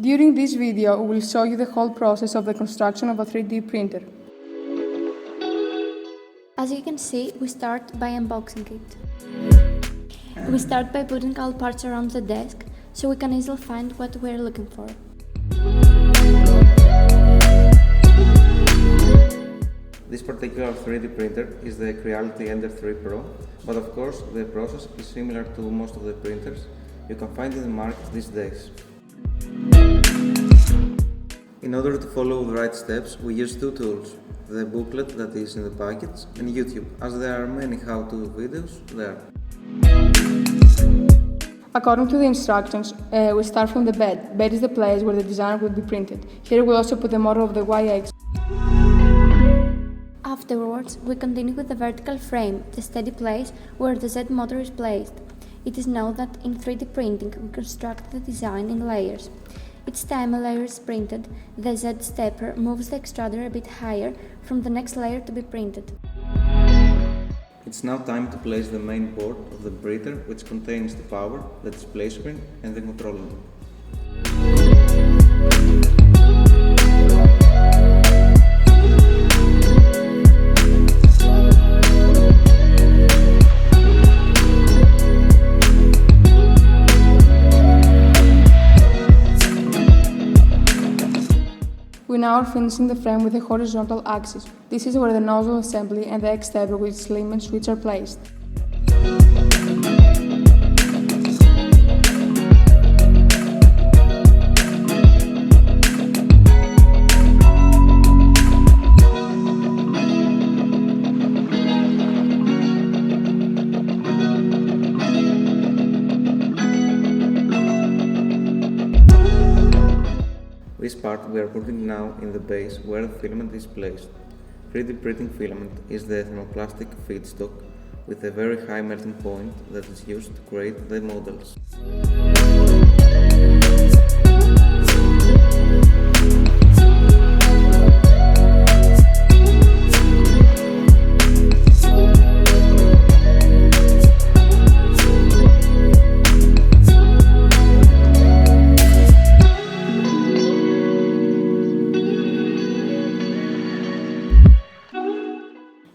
During this video, we will show you the whole process of the construction of a 3D printer. As you can see, we start by unboxing it. We start by putting all parts around the desk, so we can easily find what we are looking for. This particular 3D printer is the Creality Ender 3 Pro, but of course the process is similar to most of the printers you can find in the market these days. In order to follow the right steps, we use two tools, the booklet that is in the package and YouTube, as there are many how-to videos there. According to the instructions, we start from the bed. Bed is the place where the design will be printed. Here we also put the model of the Y-axis. Afterwards, we continue with the vertical frame, the steady place where the Z motor is placed. It is known that in 3D printing we construct the design in layers. Each time a layer is printed, the Z stepper moves the extruder a bit higher from the next layer to be printed. It's now time to place the main board of the printer, which contains the power, the display screen and the controller. We now are finishing the frame with the horizontal axis. This is where the nozzle assembly and the X-stepper with its limit switch are placed. This part we are putting now in the base where the filament is placed. 3D printing filament is the thermoplastic feedstock with a very high melting point that is used to create the models.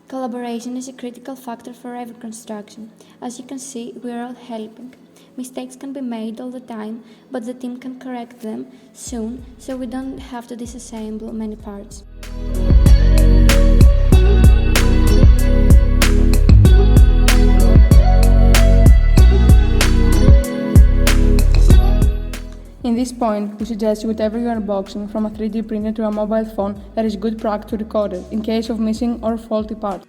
Collaboration is a critical factor for every construction. As you can see, we are all helping. Mistakes can be made all the time, but the team can correct them soon, so we don't have to disassemble many parts. In this point, we suggest whatever you are unboxing, from a 3D printer to a mobile phone, that is good practice to record it, in case of missing or faulty parts.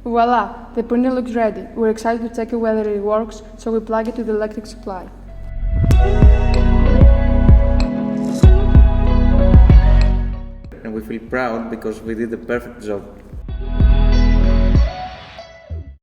Voila! The printer looks ready. We're excited to check whether it works, so we plug it to the electric supply. And we feel proud because we did a perfect job.